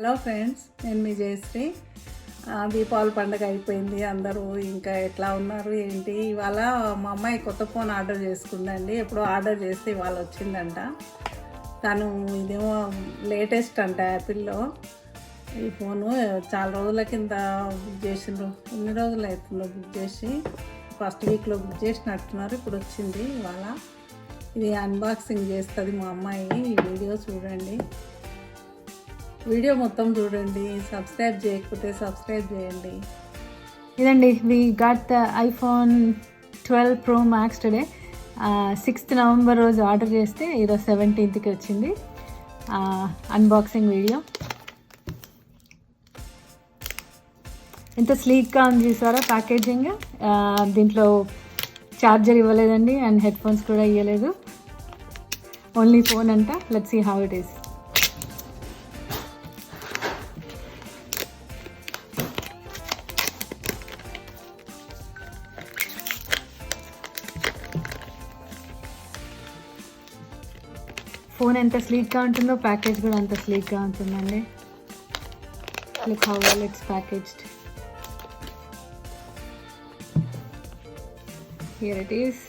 Hello friends, నేను మీ జయశ్రీ. దీపావళి పండుగ అయిపోయింది. అందరూ ఇంకా ఎట్లా ఉన్నారు ఏంటి? ఇవాళ మా అమ్మాయి కొత్త ఫోన్ ఆర్డర్ చేసుకుందండి. ఎప్పుడో ఆర్డర్ చేస్తే ఇవాళ వచ్చిందంట. తను ఇదేమో లేటెస్ట్ అంట యాపిల్లో. ఈ ఫోను చాలా రోజుల కింద బుక్ చేసిండ్రు. ఎన్ని రోజులు అవుతుందో బుక్ చేసి, ఫస్ట్ వీక్లో బుక్ చేసినట్టున్నారు. ఇప్పుడు వచ్చింది ఇవాళ. ఇది అన్బాక్సింగ్ చేస్తుంది మా అమ్మాయి. ఈ వీడియో చూడండి, వీడియో మొత్తం చూడండి. సబ్స్క్రైబ్ చేయకపోతే సబ్స్క్రైబ్ చేయండి. ఇదండి, we got the iPhone 12 Pro Max today. 6th November రోజు ఆర్డర్ చేస్తే ఈరోజు 17th వచ్చింది. Unboxing video. ఎంత స్లీక్గా ఉంది చూసారా ప్యాకేజింగ్. దీంట్లో ఛార్జర్ ఇవ్వలేదండి అండ్ హెడ్ ఫోన్స్ కూడా ఇవ్వలేదు. ఓన్లీ ఫోన్ అంట. Let's see how it is. Phone ఎంత స్లీక్గా ఉంటుందో ప్యాకేజ్ కూడా అంత స్లీక్గా ఉంటుందండి. Look how well it's packaged. Here it is.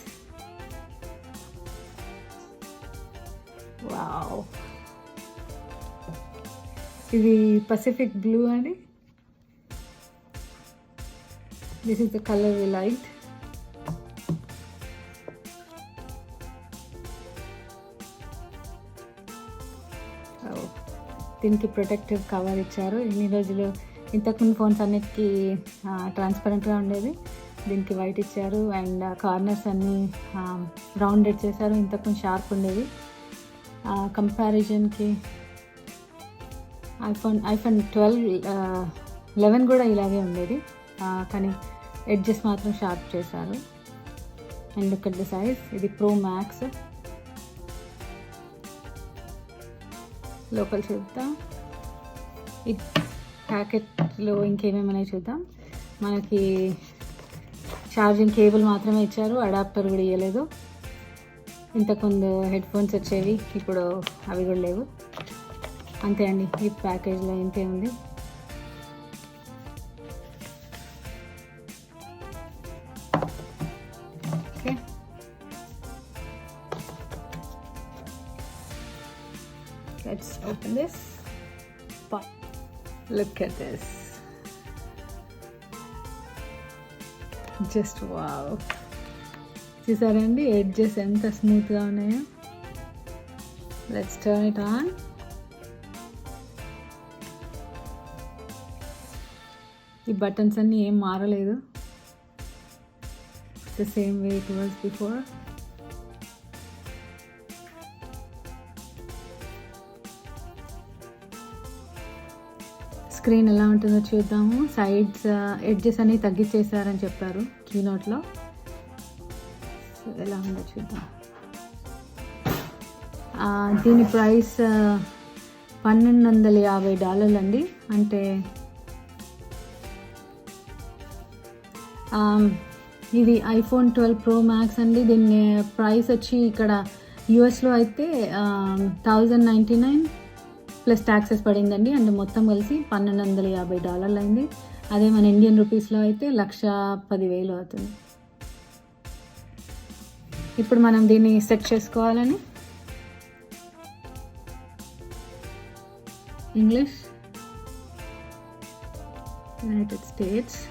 Wow, ఇది పసిఫిక్ బ్లూ అండి. This is the colour we liked. దీనికి ప్రొటెక్టివ్ కవర్ ఇచ్చారు. ఇన్ని రోజులు ఇంతకుముందు ఫోన్స్ అన్నిటికీ ట్రాన్స్పరెంట్గా ఉండేది. దీనికి వైట్ ఇచ్చారు అండ్ కార్నర్స్ అన్నీ రౌండెడ్ చేశారు. ఇంతకుముందు షార్ప్ ఉండేది. కంపారిజన్కి ఐఫోన్ 11 కూడా ఇలాగే ఉండేది, కానీ ఎడ్జెస్ మాత్రం షార్ప్ చేశారు. And look at the size. ఇది ప్రో మ్యాక్స్. లోపల చూద్దాం. ఈ ప్యాకెట్లో ఇంకేమేమన్నా చూద్దాం. మనకి ఛార్జింగ్ కేబుల్ మాత్రమే ఇచ్చారు, అడాప్టర్ కూడా ఇవ్వలేదు. ఇంతకుముందు హెడ్ ఫోన్స్ వచ్చేవి, ఇప్పుడు అవి కూడా లేవు. అంతే అండి, ఈ ప్యాకేజ్లో ఇంతే ఉంది. Okay, let's open this. Look at this. Just wow. చూసారండి ఎడ్జెస్ ఎంత స్మూత్గా ఉన్నాయో. Let's turn it on. ఈ బటన్స్ అన్నీ ఏం మారలేదు. The same way it was before. Screen ఎలా ఉంటుందో చూద్దాము. సైడ్స్ ఎడ్జెస్ అన్నీ తగ్గించేసారని చెప్పారు కీనోట్లో. సో ఎలా ఉందో చూద్దాం. దీని ప్రైస్ $1,250 అండి. అంటే ఇది ఐఫోన్ 12 Pro Max అండి. దీని ప్రైస్ వచ్చి ఇక్కడ యూఎస్లో అయితే $1,099 ప్లస్ ట్యాక్సెస్ పడిందండి. అండ్ మొత్తం కలిసి $1,250 అయింది. అదే మన ఇండియన్ రూపీస్లో అయితే 1,10,000 అవుతుంది. ఇప్పుడు మనం దీన్ని సెట్ చేసుకోవాలని ఇంగ్లీష్, యునైటెడ్ స్టేట్స్,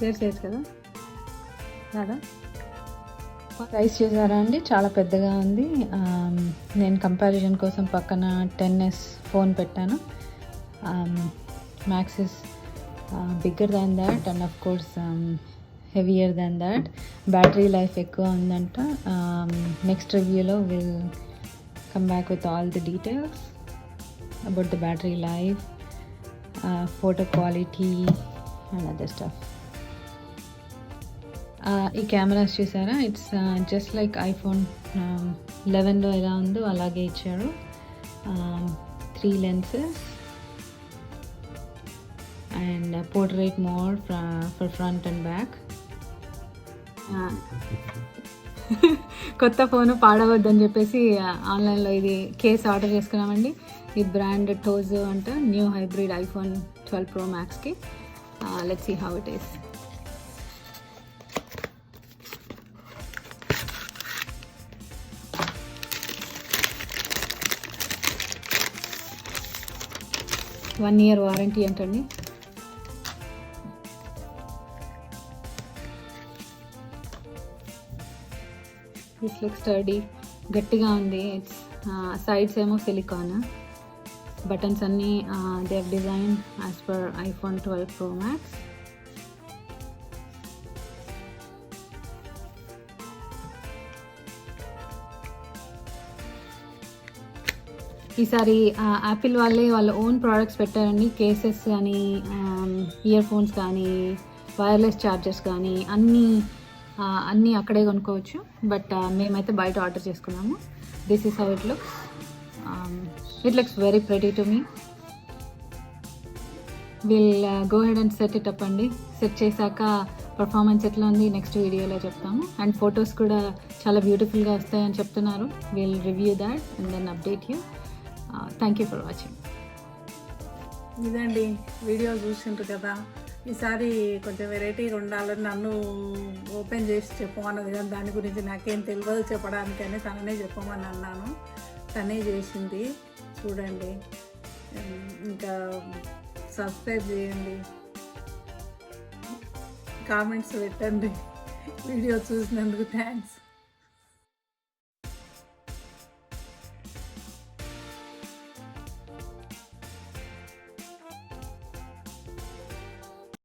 షేర్ చేయొచ్చు కదా రాదా. ప్రైస్ చూసారా అండి, చాలా పెద్దగా ఉంది. నేను కంపారిజన్ కోసం పక్కన 10s ఫోన్ పెట్టాను. Max is bigger than that and of course heavier than that. Battery life ఎక్కువ ఉందంట. నెక్స్ట్ రివ్యూలో will come back with all the details about the battery life, photo quality and other stuff. ఈ cameras చూసారా, it's just like iPhone 11లో ఎలా ఉందో అలాగే ఇచ్చారు. 3 lenses and portrait mode for front and back. కొత్త ఫోన్ పాడవద్దని చెప్పేసి ఆన్లైన్లో ఇది కేస్ ఆర్డర్ చేసుకున్నామండి. ఈ బ్రాండ్ టోజో అంట, న్యూ హైబ్రిడ్ ఐఫోన్ 12 Pro Maxకి. Let's see how it is. One year warranty అంటండి. దిస్ లుక్ స్టడీ, గట్టిగా ఉంది. ఇట్స్ సైడ్స్ ఏమో సిలికాన్, బటన్స్ అన్నీ they have design as per iPhone 12 Pro Max. ఈసారి యాపిల్ వాళ్ళే వాళ్ళ ఓన్ ప్రోడక్ట్స్ పెట్టారండి. కేసెస్ కానీ, ఇయర్ ఫోన్స్ కానీ, వైర్లెస్ ఛార్జర్స్ కానీ అన్నీ అక్కడే కొనుక్కోవచ్చు. బట్ మేమైతే బయట ఆర్డర్ చేసుకున్నాము. This is how it looks. It looks very pretty to me. Will go head and set it up అండి. సెట్ చేశాక పర్ఫార్మెన్స్ ఎట్లా ఉంది నెక్స్ట్ వీడియోలో చెప్తాము. అండ్ ఫొటోస్ కూడా చాలా బ్యూటిఫుల్గా వస్తాయని చెప్తున్నారు. Will review that and then update you. Thank you for watching. ఇదండి వీడియో చూసిండ్రు కదా. ఈసారి కొంచెం వెరైటీగా ఉండాలని నన్ను ఓపెన్ చేసి చెప్పమన్నది, కానీ దాని గురించి నాకేం తెలియదు చెప్పడానికని తననే చెప్పమని అన్నాను. తనే చేసింది. చూడండి, ఇంకా సబ్స్క్రైబ్ చేయండి, కామెంట్స్ పెట్టండి. వీడియో చూసినందుకు థ్యాంక్స్.